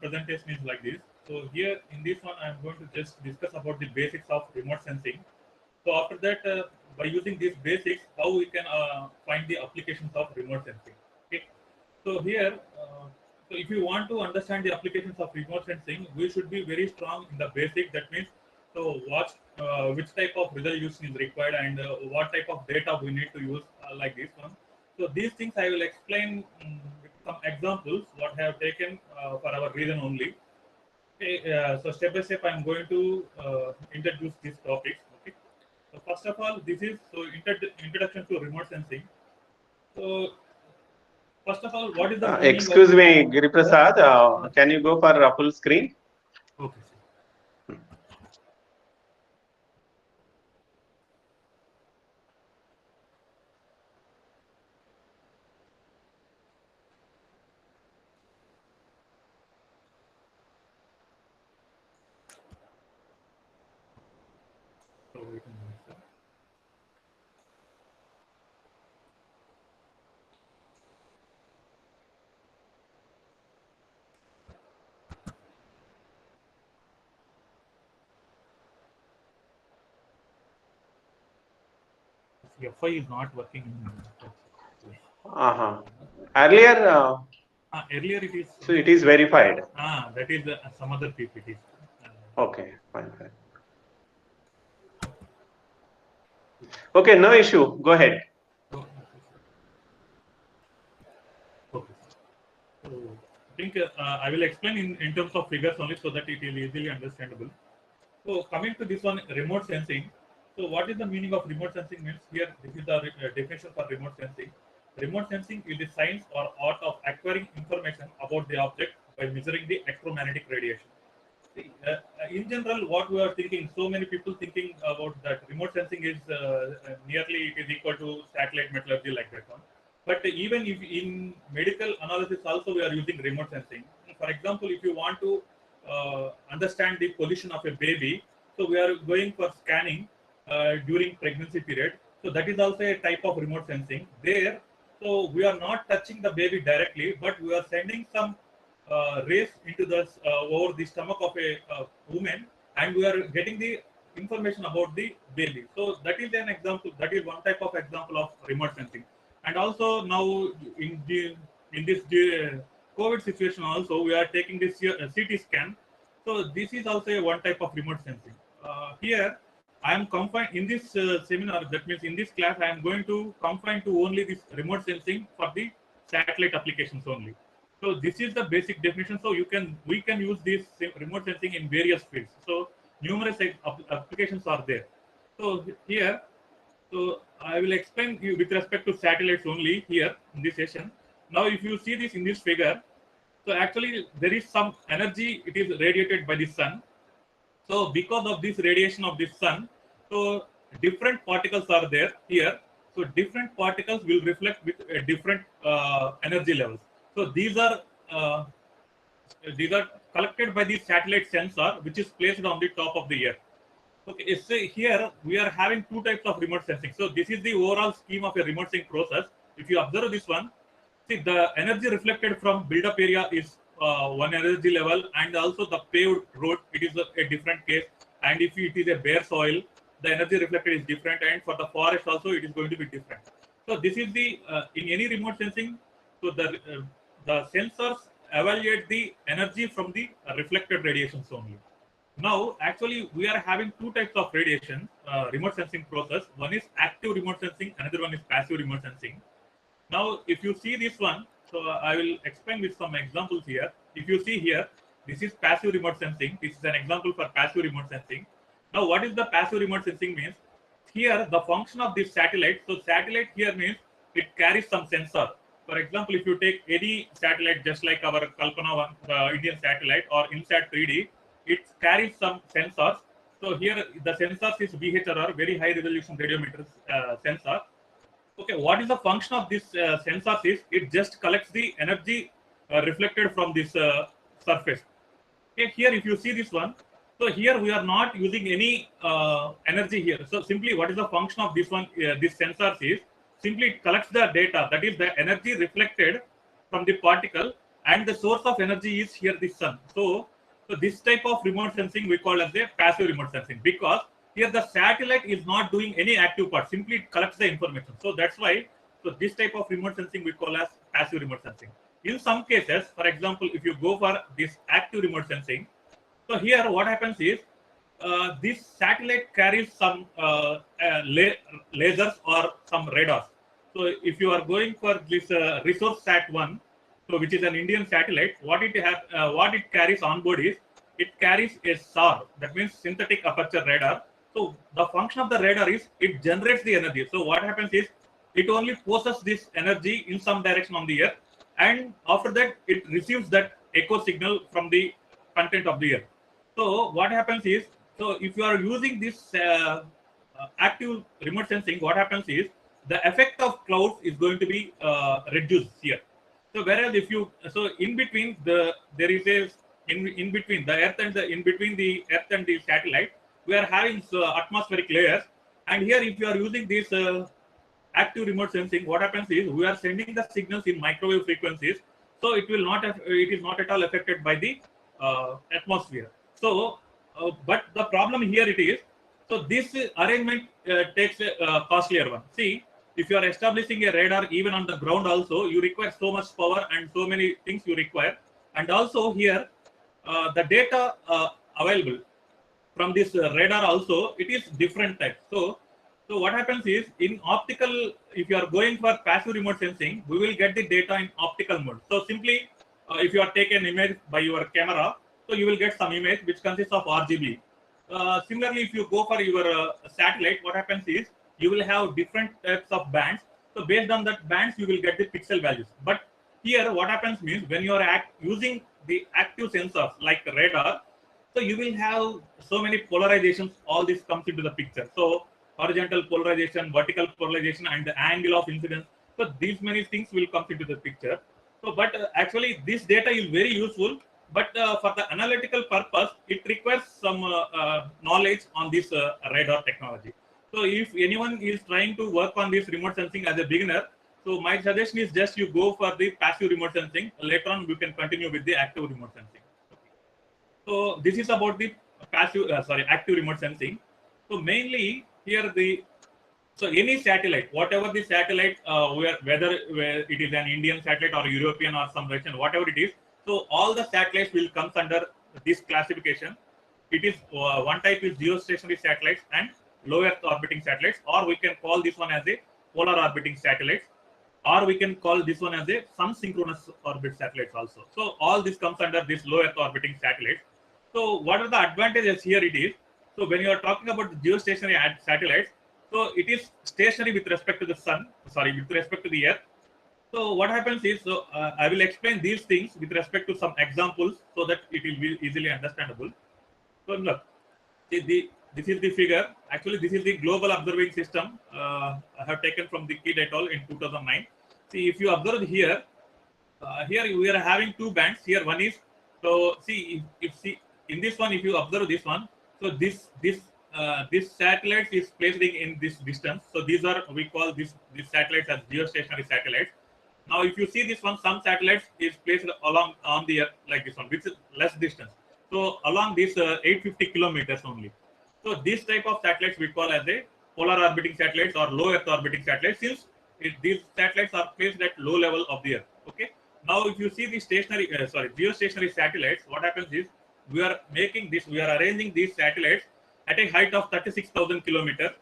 presentation is like this. So here in this one, I am going to just discuss about the basics of remote sensing. So after that, by using these basics, how we can find the applications of remote sensing. Okay. So here, so if you want to understand the applications of remote sensing, we should be very strong in the basic. That means, so what, which type of resolution is required and what type of data we need to use, like this one. So these things I will explain with some examples what I have taken for our reason only. Okay, so step by step I am going to introduce these topics. Okay. So first of all, this is so introduction to remote sensing. So first of all, what is the meaning of? Excuse me, Giri Prasad, can you go for a full screen? Okay. So we can move, sir. FI is not working. Earlier, Earlier it is. so it is verified. That is some other PPT. Okay, fine. Okay, no issue. Go ahead. Okay. So I think I will explain in terms of figures only so that it is easily understandable. So coming to this one, remote sensing. So what is the meaning of remote sensing means here, this is the definition for remote sensing. Remote sensing is the science or art of acquiring information about the object by measuring the electromagnetic radiation. See, in general, what we are thinking, so many people thinking about that remote sensing is nearly it is equal to satellite metallurgy like that one. But even if in medical analysis also we are using remote sensing. For example, if you want to understand the position of a baby, so we are going for scanning during pregnancy period. So that is also a type of remote sensing. There, so we are not touching the baby directly, but we are sending some rays into the over the stomach of a woman, and we are getting the information about the baby. So that is an example. That is one type of example of remote sensing. And also now in this COVID situation, also we are taking this CT scan. So this is also a one type of remote sensing. Here I am confined in this seminar. That means in this class I am going to confine to only this remote sensing for the satellite applications only. So this is the basic definition. So we can use this remote sensing in various fields. So numerous applications are there. So here, so I will explain you with respect to satellites only here in this session. Now, if you see this in this figure, so actually there is some energy. It is radiated by the sun. So because of this radiation of the sun, so different particles are there here. So different particles will reflect with different energy levels. So uh, these are collected by the satellite sensor, which is placed on the top of the earth. Okay, so here we are having two types of remote sensing. So this is the overall scheme of a remote sensing process. If you observe this one, see the energy reflected from build-up area is one energy level, and also the paved road, it is a different case. And if it is a bare soil, the energy reflected is different, and for the forest also it is going to be different. So this is the in any remote sensing. So the sensors evaluate the energy from the reflected radiations only. Now, actually, we are having two types of radiation remote sensing process. One is active remote sensing, another one is passive remote sensing. Now, if you see this one, so I will explain with some examples here. If you see here, this is passive remote sensing. This is an example for passive remote sensing. Now, what is the passive remote sensing means? Here, the function of this satellite. So, satellite here means it carries some sensor. For example, if you take any satellite, just like our Kalpana one, the Indian satellite, or INSAT 3D, it carries some sensors. So here, the sensors is VHRR, very high resolution radiometer sensor. Okay, what is the function of this sensors is it just collects the energy reflected from this surface. Okay, here if you see this one, so here we are not using any energy here. So simply what is the function of this one, this sensors is simply it collects the data, that is the energy reflected from the particle, and the source of energy is here the sun. So this type of remote sensing we call as a passive remote sensing, because here the satellite is not doing any active part, simply it collects the information. So that's why, so this type of remote sensing we call as passive remote sensing. In some cases, for example, if you go for this active remote sensing, so here what happens is this satellite carries some lasers or some radars. So if you are going for this resource sat 1, so which is an Indian satellite, what it carries on board is it carries a SAR, that means synthetic aperture radar. So the function of the radar is it generates the energy. So what happens is it only possesses this energy in some direction on the earth, and after that it receives that echo signal from the content of the earth. So what happens is, so if you are using this active remote sensing, what happens is the effect of clouds is going to be reduced here. So whereas if you, so in between there is a in between the earth and the in between the earth and the satellite, we are having atmospheric layers, and here if you are using this active remote sensing, what happens is we are sending the signals in microwave frequencies, so it will not it is not at all affected by the atmosphere. So but the problem here it is, so this arrangement takes a costlier one. See, if you are establishing a radar even on the ground also, you require so much power and so many things you require, and also here the data available from this radar also, it is different types. So what happens is in optical, if you are going for passive remote sensing, we will get the data in optical mode. So simply if you are taking an image by your camera, so you will get some image which consists of RGB. Similarly, if you go for your satellite, what happens is you will have different types of bands. So based on that bands, you will get the pixel values. But here what happens means when you are using the active sensors like radar, so you will have so many polarizations, all this comes into the picture. So horizontal polarization, vertical polarization, and the angle of incidence. So these many things will come into the picture. So but actually this data is very useful, but for the analytical purpose, it requires some knowledge on this radar technology. So if anyone is trying to work on this remote sensing as a beginner, so my suggestion is just you go for the passive remote sensing. Later on, we can continue with the active remote sensing. So this is about the passive, active remote sensing. So mainly here so any satellite, whatever the satellite, whether it is an Indian satellite or European or some Russian, whatever it is, so all the satellites will come under this classification. It is one type is geostationary satellites and low Earth orbiting satellites, or we can call this one as a polar orbiting satellites, or we can call this one as a sun synchronous orbit satellites also. So all this comes under this low Earth orbiting satellites. So what are the advantages here it is? So when you are talking about the geostationary satellites, so it is stationary with respect to the sun, with respect to the earth. So what happens is, so I will explain these things with respect to some examples so that it will be easily understandable. So look, see this is the figure. Actually, this is the global observing system I have taken from the Kidd et al. In 2009. See, if you observe here, here we are having two bands. Here one is, so see if see in this one, if you observe this one, so this satellite is placed in this distance. So these are, we call these satellites as geostationary satellites. Now if you see this one, some satellites is placed along on the earth like this one, which is less distance. So along this 850 kilometers only. So this type of satellites we call as a polar orbiting satellites or low Earth orbiting satellites, since these satellites are placed at low level of the Earth. Okay. Now if you see the geostationary satellites, what happens is we are arranging these satellites at a height of 36,000 kilometers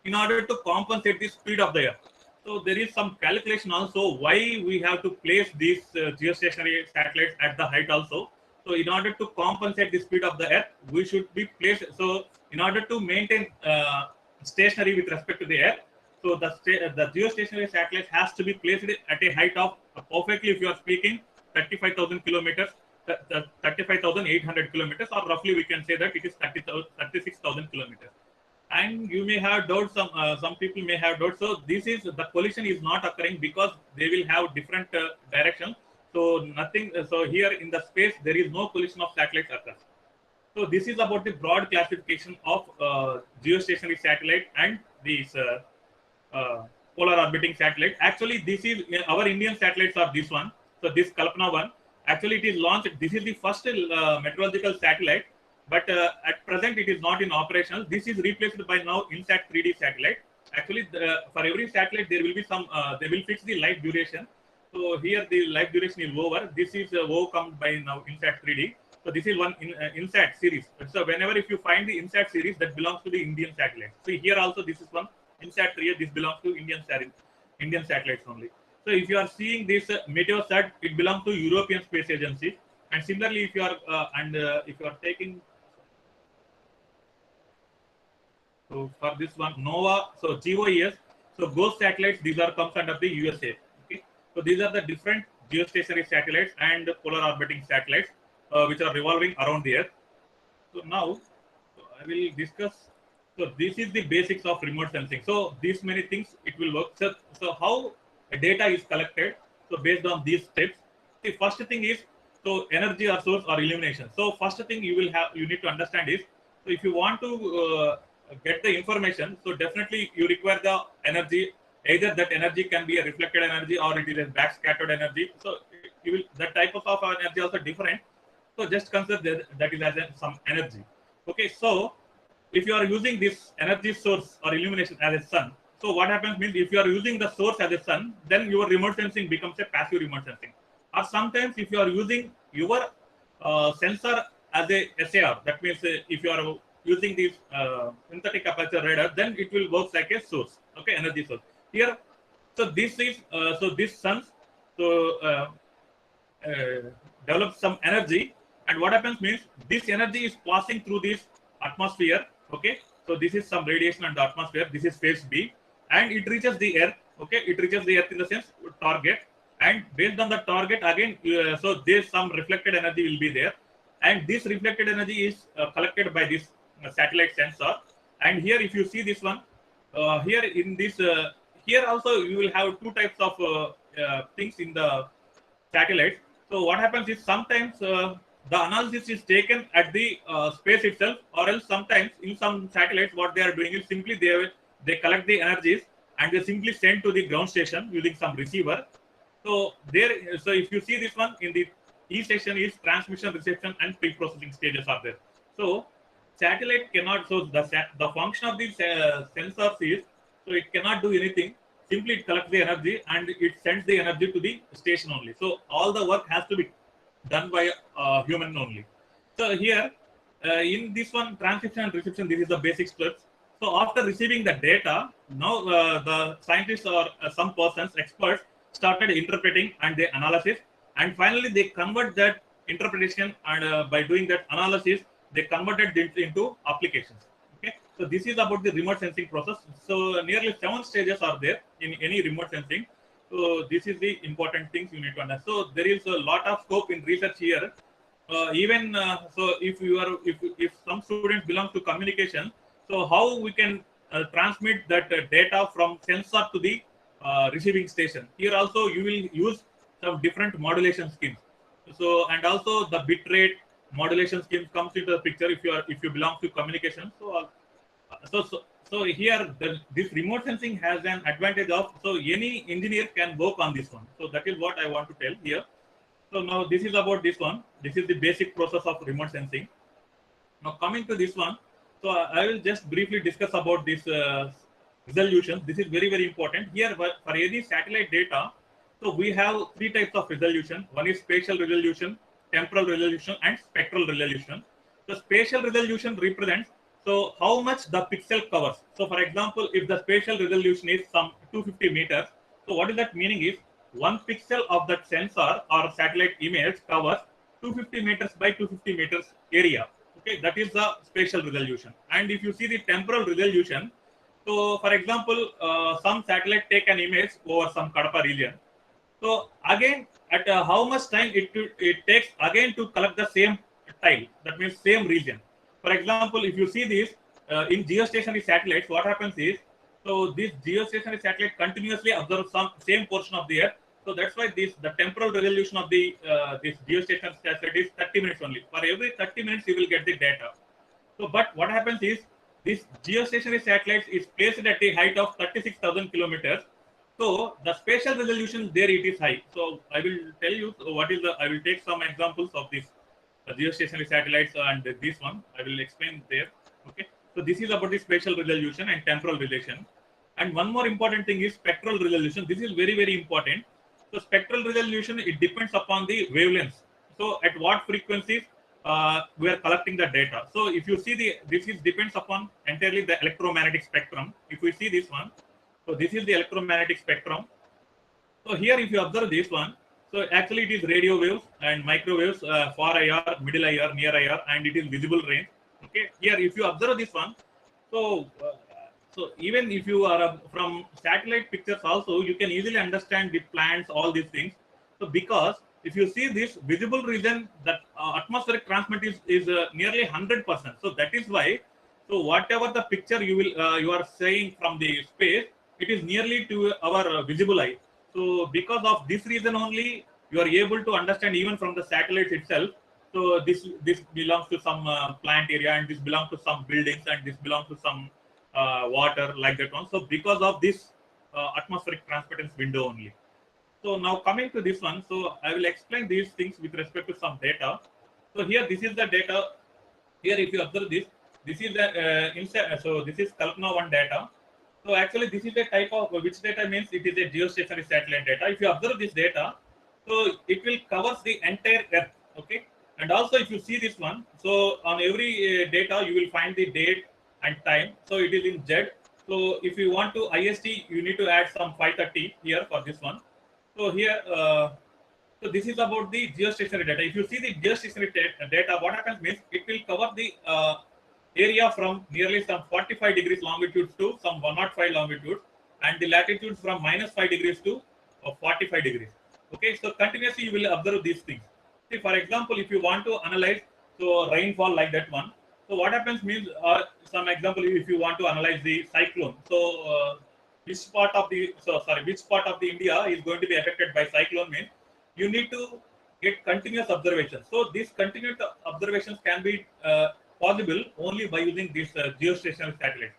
in order to compensate the speed of the Earth. So there is some calculation also why we have to place these geostationary satellites at the height also. So in order to compensate the speed of the Earth, we should be placed. So in order to maintain stationary with respect to the Earth, so the geostationary satellite has to be placed at a height of perfectly, if you are speaking, 35,000 kilometers, 35,800 kilometers, or roughly we can say that it is 36,000 kilometers. And you may have doubts, some people may have doubts. So this is, the collision is not occurring because they will have different directions. So nothing, so here in the space, there is no collision of satellites occurs. So this is about the broad classification of geostationary satellite and these polar orbiting satellite. Actually, this is our Indian satellites are this one. So this Kalpana one. Actually, it is launched. This is the first meteorological satellite, but at present it is not in operational. This is replaced by now INSAT 3D satellite. Actually, for every satellite there will be some. They will fix the life duration. So here the life duration is over. This is overcome by now INSAT 3D. So this is one INSAT series. So whenever if you find the INSAT series, that belongs to the Indian satellite. So here also this is one INSAT 3. This belongs to Indian satellites only. So if you are seeing this Meteosat, it belongs to European Space Agency. And similarly, if you are if you are taking, so for this one NOAA, so GOES, so GOES satellites, these are comes under the USA. Okay, so these are the different geostationary satellites and polar orbiting satellites which are revolving around the Earth. So now I will discuss. So this is the basics of remote sensing. So these many things it will work. So how data is collected. So based on these steps, the first thing is so energy or source or illumination. So first thing you need to understand is, so if you want to get the information, so definitely you require the energy. Either that energy can be a reflected energy or it is a back scattered energy. So you will that type of energy also different. So just consider that is as some energy. Okay, so if you are using this energy source or illumination as a sun, so what happens means if you are using the source as a sun, then your remote sensing becomes a passive remote sensing. Or sometimes if you are using your sensor as a SAR, that means if you are using this synthetic aperture radar, then it will work like a source. Okay, energy source. Here, so this is so this sun so develops some energy, and what happens means this energy is passing through this atmosphere. Okay, so this is some radiation in the atmosphere. This is phase B, and it reaches the Earth. Okay, it reaches the Earth in the sense target, and based on the target again, so there's some reflected energy will be there, and this reflected energy is collected by this satellite sensor. And here, if you see this one, here in this, here also you will have two types of things in the satellites. So what happens is sometimes the analysis is taken at the space itself, or else sometimes in some satellites what they are doing is simply they collect the energies and they simply send to the ground station using some receiver. So there, so if you see this one in the E section is transmission, reception, and pre-processing stages are there. So satellite cannot. So the function of these sensors is, so it cannot do anything. Simply it collects the energy and it sends the energy to the station only. So all the work has to be done by human only. So here in this one, transcription and reception, this is the basic steps. So after receiving the data, now the scientists or some persons, experts, started interpreting and they analysis, and finally they convert that interpretation, and by doing that analysis, they converted it into applications. Okay, so this is about the remote sensing process. So nearly 7 stages are there in any remote sensing. So this is the important things you need to understand. So there is a lot of scope in research here. Even so, if some students belong to communication, so how we can transmit that data from sensor to the receiving station. Here also you will use some different modulation schemes. So and also the bit rate modulation scheme comes into the picture if you belong to communication. So here this remote sensing has an advantage of, so any engineer can work on this one. So that is what I want to tell here. So now this is about this one. This is the basic process of remote sensing. Now coming to this one, so I will just briefly discuss about this resolution. This is very, very important. Here for any satellite data, so we have 3 types of resolution. One is spatial resolution, temporal resolution, and spectral resolution. The spatial resolution represents so how much the pixel covers. So for example, if the spatial resolution is some 250 meters, so what is that meaning is 1 pixel of that sensor or satellite image covers 250 meters by 250 meters area. Okay, that is the spatial resolution. And if you see the temporal resolution, so for example, some satellite take an image over some Kadapa region. So again, at how much time it takes again to collect the same tile, that means same region. For example, if you see this in geostationary satellites, what happens is, so this geostationary satellite continuously observes some same portion of the Earth. So that's why the temporal resolution of the this geostationary satellite is 30 minutes only. For every 30 minutes, you will get the data. So, but what happens is this geostationary satellite is placed at a height of 36,000 kilometers. So the spatial resolution there it is high. So I will tell you what is the. I will take some examples of this geostationary satellites and this one. I will explain there. Okay. So this is about the spatial resolution and temporal relation. And one more important thing is spectral resolution. This is very important. So spectral resolution it depends upon the wavelengths. So at what frequencies we are collecting the data. So if you see the this is depends upon entirely the electromagnetic spectrum. If we see this one, so this is the electromagnetic spectrum. So here, if you observe this one, so actually it is radio waves and microwaves, far IR, middle IR, near IR, and it is visible range. Okay, here if you observe this one, so so even if you are from satellite pictures also, you can easily understand the plants, all these things. So because if you see this visible region, that atmospheric transmit is nearly 100%. So that is why. So whatever the picture you are saying from the space, it is nearly to our visible eye. So because of this reason only, you are able to understand even from the satellites itself. So this belongs to some plant area, and this belongs to some buildings, and this belongs to some water like that one. So because of this atmospheric transmittance window only. So now coming to this one, so I will explain these things with respect to some data. So here this is the data. Here if you observe this, this is the so this is Kalpana 1 data. So actually this is a type of which data means it is a geostationary satellite data. If you observe this data, so it will covers the entire Earth. Okay, and also if you see this one, so on every data you will find the date and time. So it is in Z. So if you want to IST, you need to add some 530 here for this one. So here, so this is about the geostationary data. If you see the geostationary data, what happens means it will cover the area from nearly some 45 degrees longitude to some 105 longitude, and the latitudes from -5 degrees to 45 degrees. Okay, so continuously you will observe these things. See, for example, if you want to analyze so rainfall like that one, so what happens means some example if you want to analyze the cyclone. So which part of the India is going to be affected by cyclone means you need to get continuous observations. So these continuous observations can be possible only by using this geostationary satellite.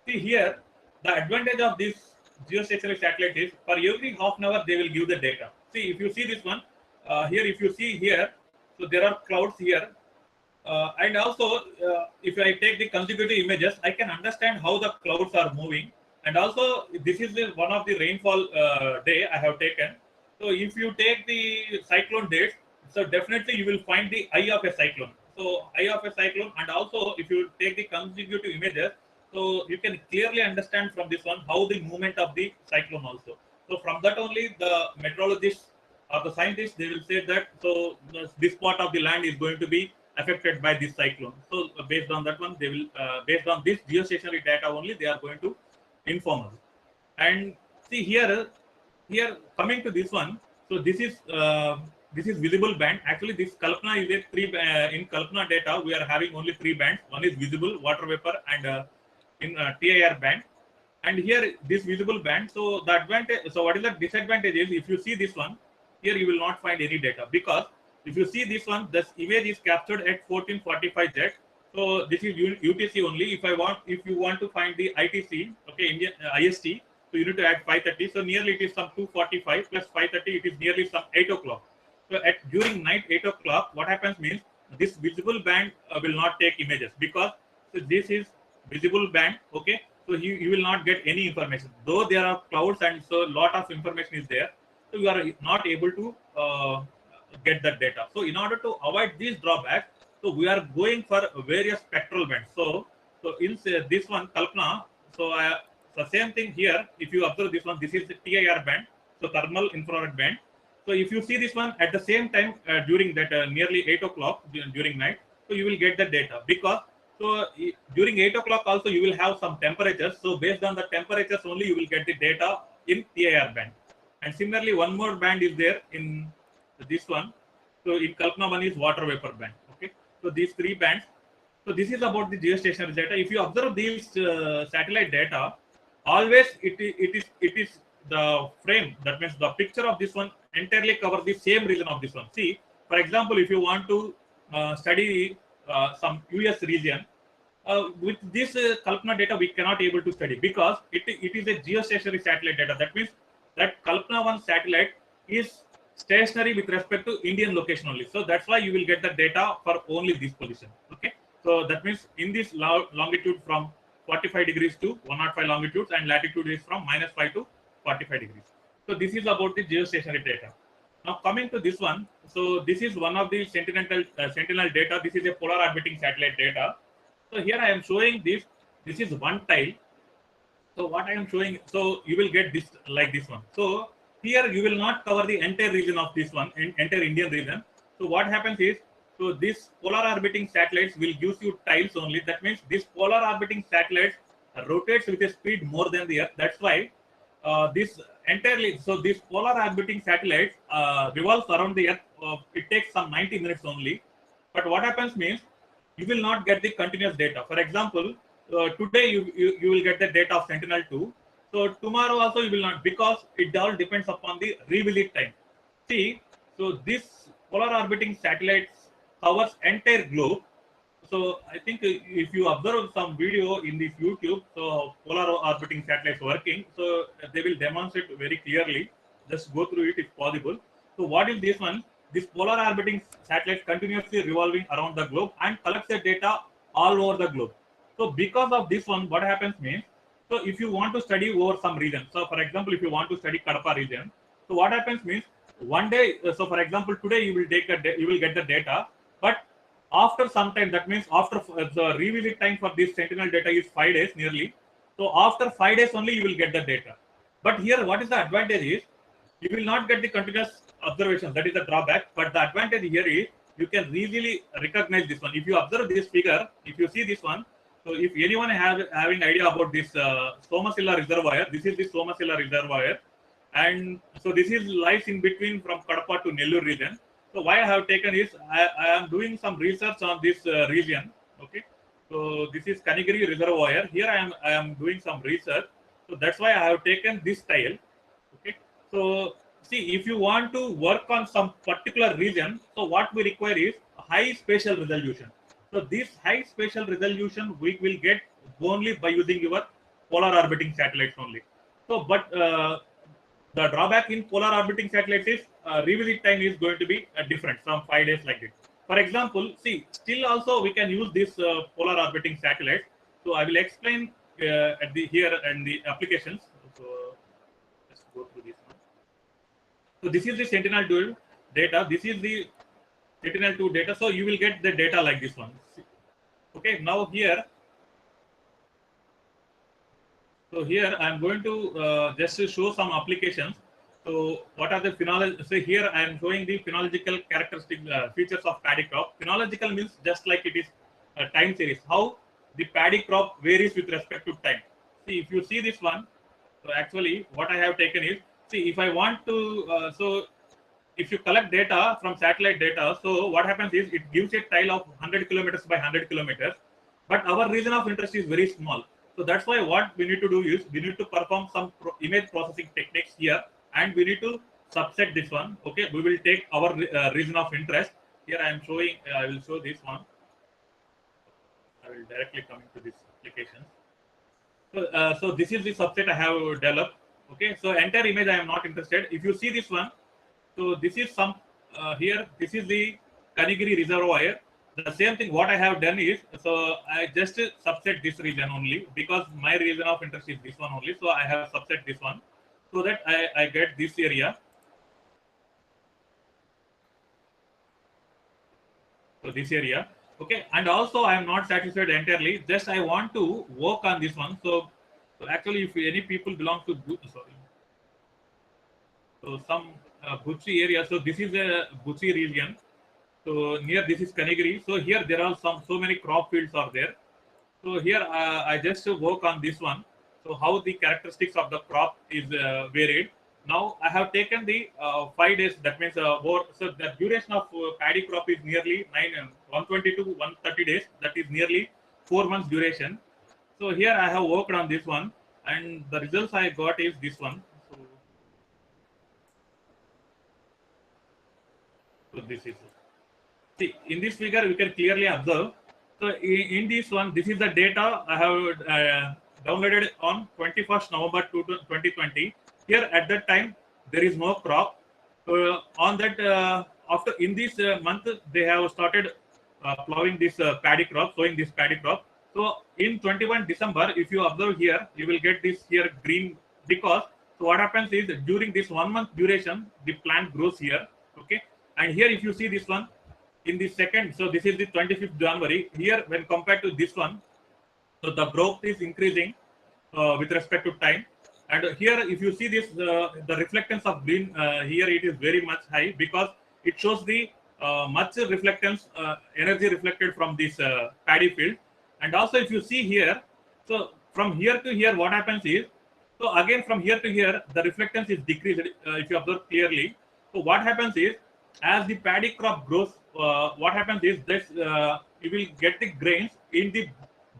See here, the advantage of this geostationary satellite is for every half an hour they will give the data. See if you see this one here, if you see here, so there are clouds here, and also if I take the consecutive images, I can understand how the clouds are moving. And also this is one of the rainfall day I have taken. So if you take the cyclone dates, so definitely you will find the eye of a cyclone. So eye of a cyclone, and also if you take the consecutive images, so you can clearly understand from this one how the movement of the cyclone also. So from that only the meteorologists or the scientists they will say that so this part of the land is going to be affected by this cyclone. So based on that one, they will based on this geostationary data only they are going to inform us. And see here, here coming to this one, so this is visible band. Actually, this Kalpana is a in Kalpana data we are having only three bands. One is visible, water vapor, and in TIR band. And here this visible band. So the advantage. So what is the disadvantage is if you see this one, here you will not find any data because if you see this one, this image is captured at 1445 Z. So this is UTC only. If you want to find the ITC, okay, Indian IST, so you need to add 530. So nearly it is some 245 plus 530. It is nearly some 8 o'clock. So at during night 8 o'clock, what happens means this visible band will not take images because so this is visible band. Okay, so you will not get any information. Though there are clouds and so lot of information is there, so you are not able to get that data. So in order to avoid these drawbacks, so we are going for various spectral bands. So in this one Kalpana, so the same thing here. If you observe this one, this is the TIR band, so thermal infrared band. So if you see this one at the same time during that nearly 8 o'clock during night, so you will get the data because so during 8 o'clock also you will have some temperatures. So based on the temperatures only you will get the data in TIR band. And similarly, one more band is there in this one. So in Kalpana one is water vapor band. Okay. So these three bands. So this is about the geostationary data. If you observe these satellite data, always it is the frame. That means the picture of this one entirely covers the same region of this one. See, for example, if you want to study some US region, with this Kalpana data we cannot able to study because it is a geostationary satellite data. That means that Kalpana 1 satellite is stationary with respect to Indian location only. So that's why you will get the data for only this position. Okay. So that means in this longitude from 45 degrees to 105 longitudes, and latitude is from -5 to 45 degrees. So this is about the geostationary data. Now coming to this one, so this is one of the sentinel data. This is a polar orbiting satellite data. So here I am showing this. This is one tile. So what I am showing, so you will get this like this one. So here you will not cover the entire region of this one, entire Indian region. So what happens is, so this polar orbiting satellites will give you tiles only. That means this polar orbiting satellites rotates with a speed more than the Earth. That's why this entirely, so this polar orbiting satellites revolves around the Earth. It takes some 90 minutes only. But what happens means, you will not get the continuous data. For example, today you will get the data of Sentinel-2. So tomorrow also you will not, because it all depends upon the revisit time. See, so this polar orbiting satellites covers entire globe. So I think if you observe some video in this YouTube, so polar orbiting satellites working, so they will demonstrate very clearly. Just go through it if possible. So what is this one? This polar orbiting satellite continuously revolving around the globe and collects the data all over the globe. So because of this one, what happens means, so if you want to study over some region, so for example, if you want to study Kadapa region, so what happens means, one day, so for example, today you will you will get the data, but after some time, that means after the revisit time for this Sentinel data is 5 days nearly. So after 5 days only you will get the data. But here, what is the advantage is, you will not get the continuous observation. That is the drawback. But the advantage here is, you can easily recognize this one. If you observe this figure, if you see this one, so if anyone having idea about this Somasilla reservoir, this is the Somasilla reservoir, and so this is lies in between from Kadapa to Nellore region. So why I have taken is, I am doing some research on this region. Okay, so this is Kanigiri reservoir. Here I am doing some research. So that's why I have taken this tile. Okay, so see, if you want to work on some particular region, so what we require is high spatial resolution. So this high spatial resolution we will get only by using your polar orbiting satellites only. So, but the drawback in polar orbiting satellites is revisit time is going to be different, some 5 days like this. For example, see, still also we can use this polar orbiting satellite. So I will explain at the here and the applications. So let's go through this one. So this is the Sentinel-2 data. This is the Sentinel-2 data. So you will get the data like this one. Okay, now here. So here I am going to just to show some applications. So what are the phenological? So here I am showing the phenological characteristic features of paddy crop. Phenological means just like it is a time series. How the paddy crop varies with respect to time. See, if you see this one, so actually what I have taken is, see, if I want to, so if you collect data from satellite data, so what happens is, it gives a tile of 100 kilometers by 100 kilometers, but our region of interest is very small. So that's why what we need to do is, we need to perform some image processing techniques here, and we need to subset this one. Okay, we will take our region of interest. Here I am showing, I will show this one. I will directly come into this application. So, so this is the subset I have developed. Okay, so entire image I am not interested. If you see this one, so this is some here. This is the Kanigiri reservoir. The same thing. What I have done is, so I just subset this region only, because my region of interest is this one only. So I have subset this one, so that I get this area. So this area. Okay, and also I am not satisfied entirely. Just I want to work on this one. So actually, if any people belong to so some Buchi area. So this is a Buchi region. So near this is Kanigiri. So here there are so many crop fields are there. So here I just work on this one. So how the characteristics of the crop is varied. Now I have taken the 5 days. That means so the duration of paddy crop is nearly 120 to 130 days. That is nearly 4 months duration. So here I have worked on this one, and the results I got is this one. So this is. See, in this figure, we can clearly observe. So in this one, this is the data I have downloaded on 21st November 2020. here at that time there is no crop. On that after in this month they have started plowing this paddy crop, sowing this paddy crop. So in 21 December, if you observe here, you will get this here green, because so what happens is during this 1 month duration the plant grows here. Okay, and here if you see this one in the second, so this is the 25th January. Here when compared to this one, so the growth is increasing with respect to time. And here, if you see this, the reflectance of green here, it is very much high, because it shows the much reflectance energy reflected from this paddy field. And also, if you see here, so from here to here, what happens is, so again from here to here, the reflectance is decreased. If you observe clearly, so what happens is, as the paddy crop grows, what happens is this you will get the grains in the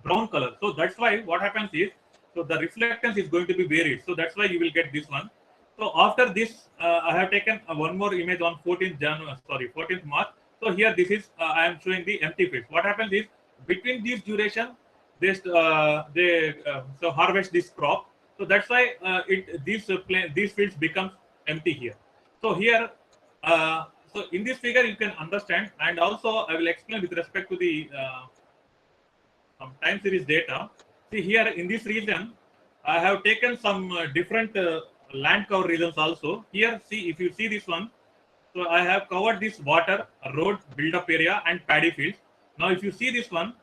brown color. So that's why what happens is, so the reflectance is going to be varied. So that's why you will get this one. So after this, I have taken one more image on 14th March. So here this is I am showing the empty fields. What happens is, between this duration, they so harvest this crop. So that's why these fields becomes empty here. So here, so in this figure you can understand, and also I will explain with respect to the time series data. See here in this region, I have taken some different land cover regions also. Here, see if you see this one, so I have covered this water, road, build-up area, and paddy fields. Now, if you see this one,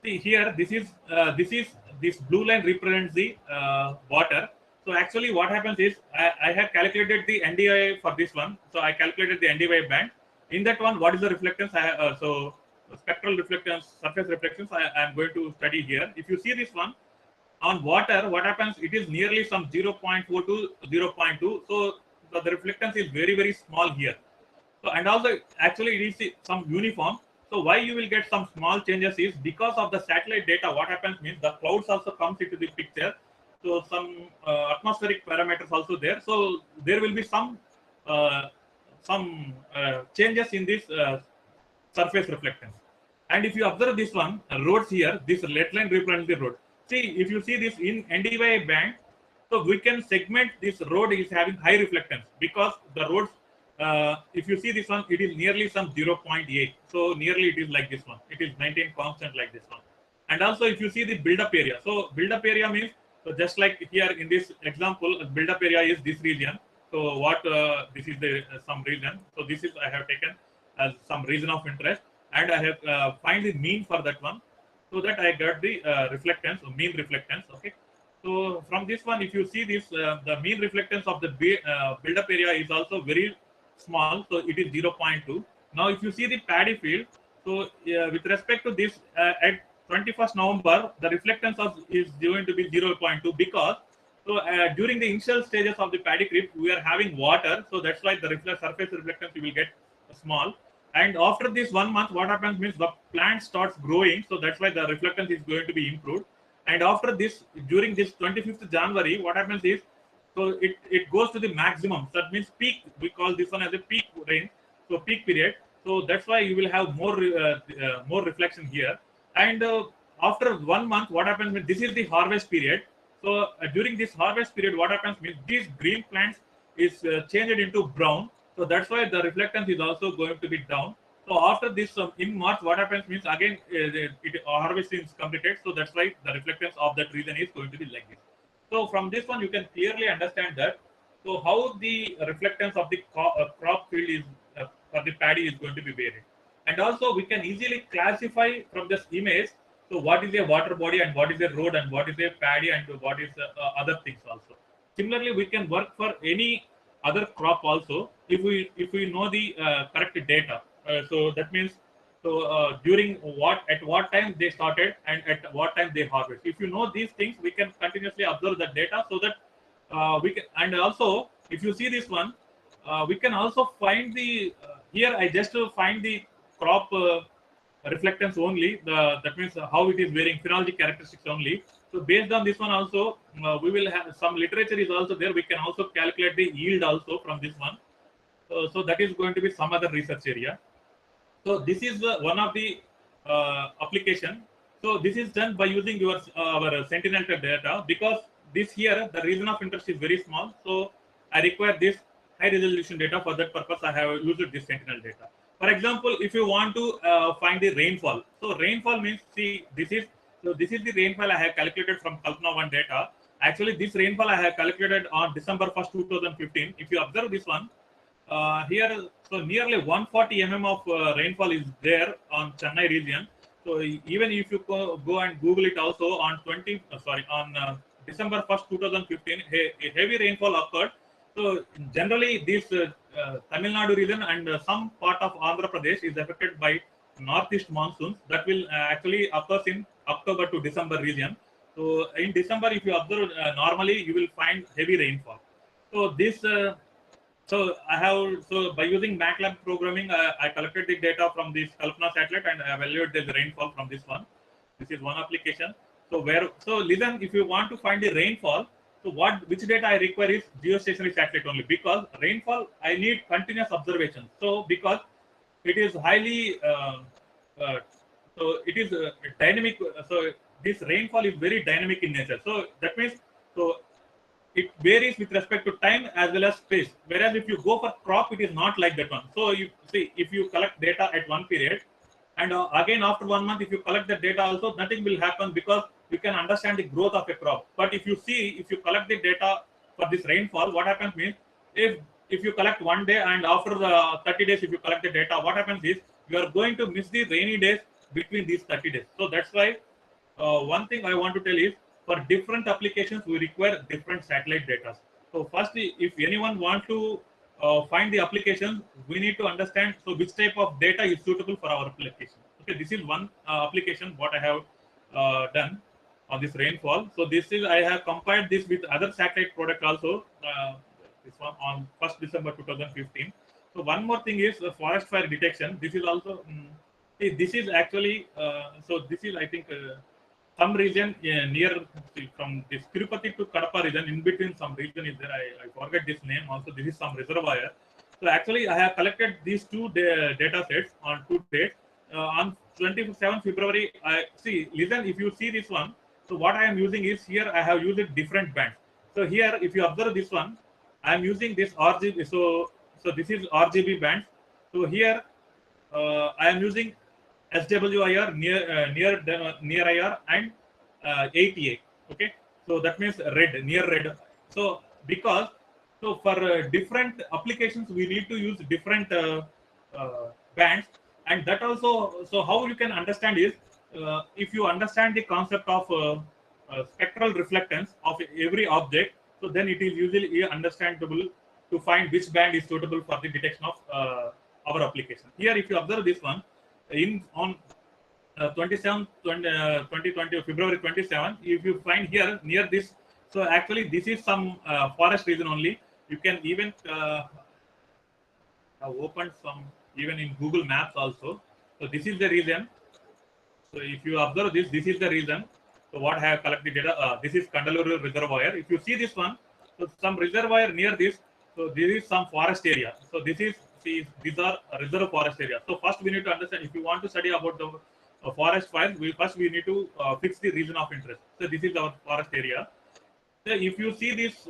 see here, this blue line represents the water. So actually, what happens is I have calculated the NDY for this one. So I calculated the NDY band. In that one, what is the reflectance? So spectral reflectance, surface reflectance, I am going to study here. If you see this one on water, what happens? It is nearly some 0.4 to 0.2. So the reflectance is very, very small here. So and also actually it is some uniform. So why you will get some small changes is because of the satellite data. What happens means the clouds also comes into the picture. So some atmospheric parameters also there. So there will be some changes in this surface reflectance. And if you observe this one, roads here, this red line represents the road. See, if you see this in NDY band, so we can segment this road is having high reflectance, because the roads, if you see this one, it is nearly some 0.8. So nearly it is like this one. It is 19 constant like this one. And also if you see the build-up area, so build-up area means, so just like here in this example, build-up area is this region. So what this is the some region. So this is I have taken as some region of interest, and I have find the mean for that one, so that I got the reflectance, or mean reflectance. Okay. So from this one, if you see this, the mean reflectance of the build-up area is also very small, so it is 0.2. Now, if you see the paddy field, so with respect to this, at 21st November, the reflectance is going to be 0.2, because so during the initial stages of the paddy crop, we are having water, so that's why the surface reflectance you will get small. And after this 1 month, what happens means the plant starts growing, so that's why the reflectance is going to be improved. And after this, during this 25th January, what happens is, so it goes to the maximum. So that means peak. We call this one as a peak range, so peak period. So that's why you will have more reflection here. And after 1 month, what happens means this is the harvest period. So during this harvest period, what happens means these green plants is changed into brown. So that's why the reflectance is also going to be down. So after this, in March, what happens means again harvest is completed. So that's why the reflectance of that region is going to be like this. So from this one, you can clearly understand that. So how the reflectance of the crop field is for the paddy is going to be varied. And also we can easily classify from this image. So what is a water body, and what is a road, and what is a paddy, and what is other things also. Similarly, we can work for any other crop also if we know the correct data. So that means, so during at what time they started and at what time they harvest. If you know these things, we can continuously observe the data, so that we can. And also, if you see this one, we can also find the here. I just find the crop reflectance only. That means how it is varying, phenologic characteristics only. So based on this one also, we will have some literature is also there. We can also calculate the yield also from this one. So that is going to be some other research area. So this is one of the application. So this is done by using our Sentinel data, because this here, the region of interest is very small. So I require this high resolution data. For that purpose, I have used this Sentinel data. For example, if you want to find the rainfall, so rainfall means, see, this is the rainfall I have calculated from Kalpana 1 data. Actually, this rainfall I have calculated on December 1st, 2015. If you observe this one, here, so nearly 140 mm of rainfall is there on Chennai region. So even if you go and Google it also on December 1st, 2015, a heavy rainfall occurred. So generally, this Tamil Nadu region and some part of Andhra Pradesh is affected by northeast monsoons that will actually occurs in October to December region. So in December, if you observe normally, you will find heavy rainfall. So this so by using MATLAB programming, I collected the data from this Kalpana satellite and I evaluated the rainfall from this one. This is one application. So listen, if you want to find the rainfall, so which data I require is geostationary satellite only, because rainfall I need continuous observation. So because it is highly so it is dynamic. So this rainfall is very dynamic in nature. So that means it varies with respect to time as well as space. Whereas if you go for crop, it is not like that one. So you see, if you collect data at one period, and again after 1 month, if you collect the data also, nothing will happen because you can understand the growth of a crop. But if you collect the data for this rainfall, what happens means, if you collect 1 day and after the 30 days, if you collect the data, what happens is you are going to miss the rainy days between these 30 days. So that's why one thing I want to tell is, for different applications, we require different satellite data. So firstly, if anyone wants to find the applications, we need to understand which type of data is suitable for our application. Okay, this is one application what I have done on this rainfall. So this is, I have compared this with other satellite product also. This one on 1st December 2015. So one more thing is the forest fire detection. This is also this is actually this is, I think, some region near from this Tirupati to Kadapa region. In between, some region is there. I forget this name. Also, this is some reservoir. So actually, I have collected these two data sets on 2 dates. On 27 February, listen, if you see this one, so what I am using is, here I have used different bands. So here, if you observe this one, I am using this RGB. So this is RGB band. So here I am using SWIR, near IR, and 88. Okay, so that means red, near red. So because for different applications we need to use different bands, and that also, so how you can understand is, if you understand the concept of spectral reflectance of every object, so then it is usually understandable to find which band is suitable for the detection of our application. Here, if you observe this one, on 2020 February 27, if you find here near this, so actually this is some forest region only. You can even have opened some even in Google Maps also. So this is the region. So if you observe this, this is the region. So what I have collected data, this is Kandaluru reservoir. If you see this one, so some reservoir near this, so this is some forest area. So this is, these are reserve forest area. So first we need to understand, if you want to study about the forest fires, we need to fix the region of interest. So this is our forest area. So if you see this,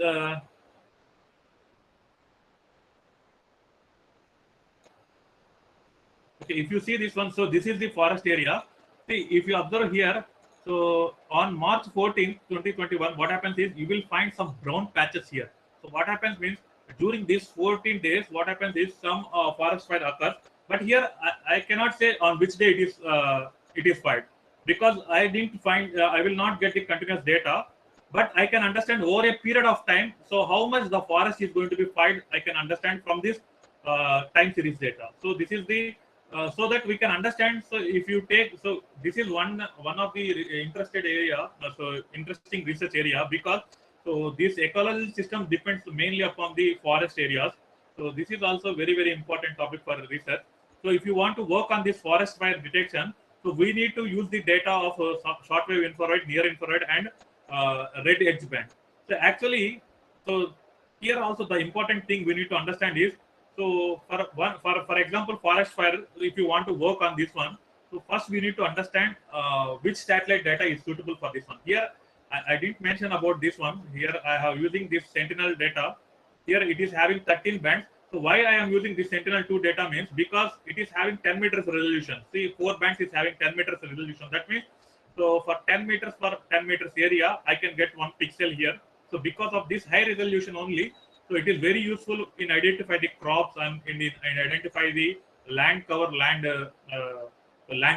okay, if you see this one, so this is the forest area. See, if you observe here, so on March 14th, 2021, what happens is you will find some brown patches here. So what happens means, during these 14 days, what happens is some forest fire occurs. But here I cannot say on which day it is fired, because I didn't find. I will not get the continuous data, but I can understand over a period of time. So how much the forest is going to be fired, I can understand from this time series data. So this is the so that we can understand. So if you take, so this is one of the interested area, so interesting research area, because so this ecological system depends mainly upon the forest areas. So this is also very important topic for research. So if you want to work on this forest fire detection, so we need to use the data of shortwave infrared, near infrared, and red edge band. So actually, so here also the important thing we need to understand is, so for example, forest fire, if you want to work on this one, so first we need to understand which satellite data is suitable for this one. Here I didn't mention about this one. Here I have using this Sentinel data. Here it is having 13 bands. So why I am using this Sentinel-2 data means because it is having 10 meters resolution. See, 4 bands is having 10 meters resolution. That means, so for 10 meters per 10 meters area, I can get 1 pixel here. So because of this high resolution only, so it is very useful in identify the crops and in identify the land cover, land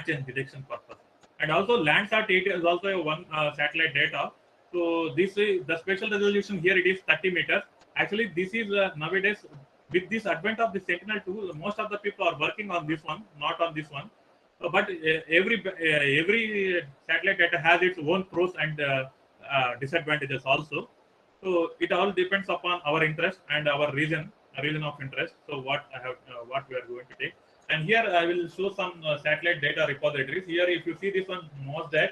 change detection purpose. And also Landsat 8 is also a one satellite data. So this is the spatial resolution here. It is 30 meters. Actually, this is nowadays with this advent of the Sentinel-2, most of the people are working on this one, not on this one. But every satellite data has its own pros and disadvantages also. So it all depends upon our interest and our region of interest. So what we are going to take. And here I will show some satellite data repositories. Here, if you see this one, MOSDAT.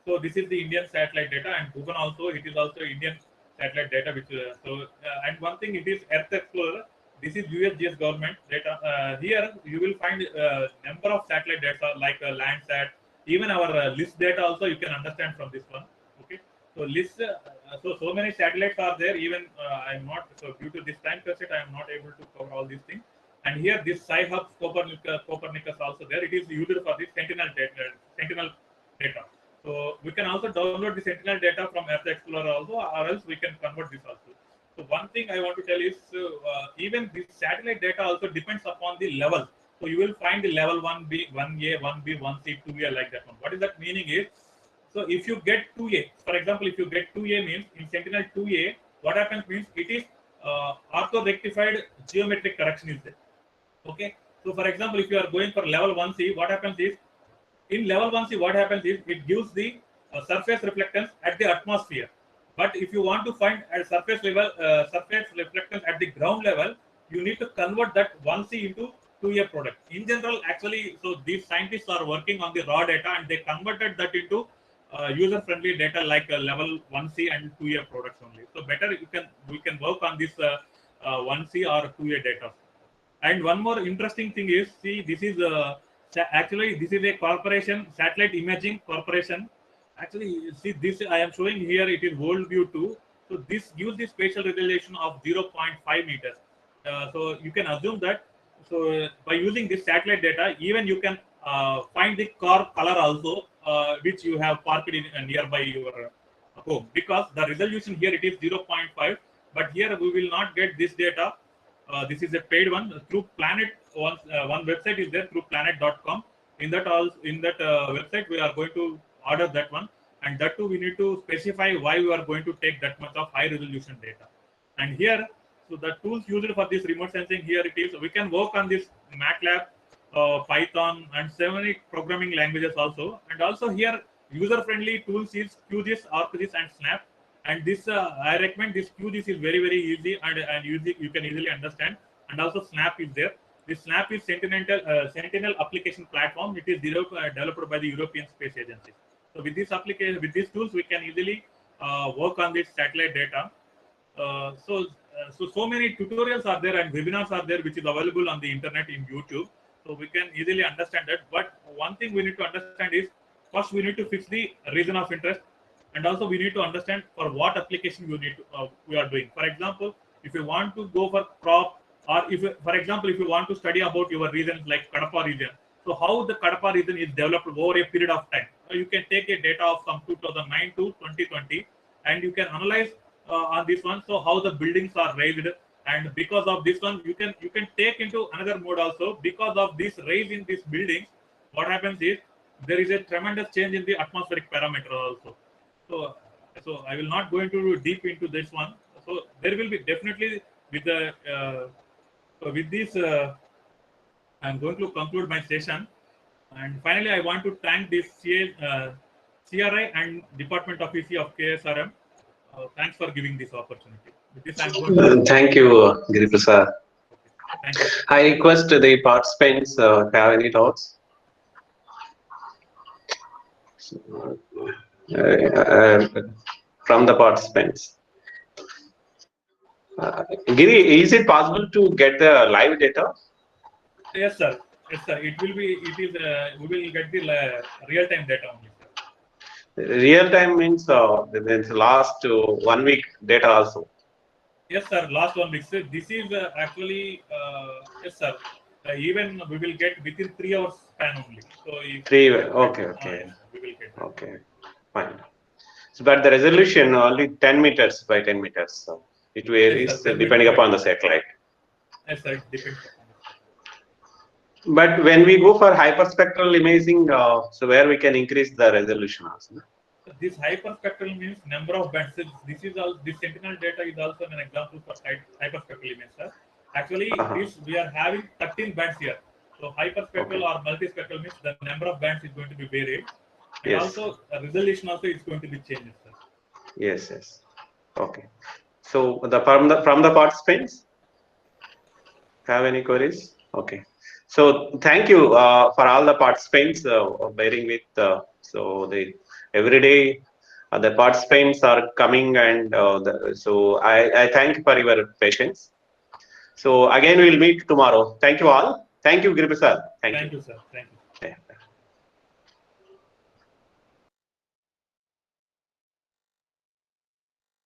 So this is the Indian satellite data, and Google also, it is also Indian satellite data. Which and one thing, it is Earth Explorer. This is USGS government data. Here you will find number of satellite data like Landsat. Even our list data also you can understand from this one. Okay. So list. So many satellites are there. Even I am not, so due to this time constraint, I am not able to cover all these things. And here this Sci-Hub Copernicus also there. It is used for the Sentinel data. So we can also download the Sentinel data from Earth Explorer also, or else we can convert this also. So one thing I want to tell is even this satellite data also depends upon the level. So you will find the level 1B, 1A, 1B, 1C, 2A like that one. What is that meaning is, so if you get 2A, for example, if you get 2A means in Sentinel 2A, what happens means it is ortho-rectified geometric correction is there. Okay. So for example, if you are going for level 1C, what happens is, in level 1C, what happens is it gives the surface reflectance at the atmosphere. But if you want to find a surface reflectance at the ground level, you need to convert that 1C into 2A product. In general, actually, so these scientists are working on the raw data and they converted that into user-friendly data like level 1C and 2A products only. So better we can work on this 1C or 2A data. And one more interesting thing is, see, this is actually this is a corporation, Satellite Imaging Corporation. Actually, see this I am showing here. It is World View 2. So this gives the spatial resolution of 0.5 meters. So you can assume that. So by using this satellite data, even you can find the car color also, which you have parked in nearby your home, because the resolution here it is 0.5. But here we will not get this data. This is a paid one through Planet. One website is there through planet.com. In that website, we are going to order that one, and that too we need to specify why we are going to take that much of high resolution data. And here, so the tools used for this remote sensing, here it is. We can work on this MATLAB, Python, and so many programming languages also. And also here, user-friendly tools is QGIS, ArcGIS, and Snap. And this I recommend this QGIS is very easy and you can easily understand. And also Snap is there. This Snap is Sentinel application platform. It is developed by the European Space Agency. So with this application, with these tools, we can easily work on this satellite data. So many tutorials are there and webinars are there, which is available on the internet in YouTube. So we can easily understand that. But one thing we need to understand is, first we need to fix the region of interest, and also we need to understand for what application we are doing. For example, if you want to go for crop, or if, for example, if you want to study about your regions like Kadapa region, so how the Kadapa region is developed over a period of time. You can take a data of from 2009 to 2020, and you can analyze on this one. So how the buildings are raised, and because of this one, you can take into another mode also. Because of this raise in these buildings, what happens is there is a tremendous change in the atmospheric parameter also. So I will not go into deep into this one. So there will be definitely with the with this I'm going to conclude my session. And finally, I want to thank this CRI and Department of EC of KSRM. Thanks for giving this opportunity. With this, I'm going to Thank you, Giri Prasad. okay. Thank you. I request the participants have any thoughts. From the participants. Giri, is it possible to get the live data? Yes, sir. Yes, sir. It will be. It is. We will get the real-time data only, sir. Real time means there's last 1 week data also. Yes, sir. Last 1 week. So this is actually yes, sir. Even we will get within 3 hours span only. So if 3. Okay, yes, okay, sir, we will get that. okay, fine. So, but the resolution only 10 meters by 10 meters. So it Yes, varies sir. 10 meters depending by upon 10 the meters. satellite. Yes, sir. It depends upon it. But when we go for hyperspectral imaging, so where we can increase the resolution also. This hyperspectral means number of bands. So this is all. This sentinel data is also an example for hyperspectral image, sir. Actually, Uh-huh. this we are having 13 bands here. So hyperspectral Okay. or multispectral means the number of bands is going to be varied, and Yes. also resolution also is going to be changed, sir. Yes. Yes. Okay. So the participants have any queries? Okay. So thank you for all the participants bearing with. So the every day the participants are coming, and so I thank for your patience. So again, we'll meet tomorrow. Thank you all. Thank you, Giripasad. Thank you. Thank you, sir. Thank you.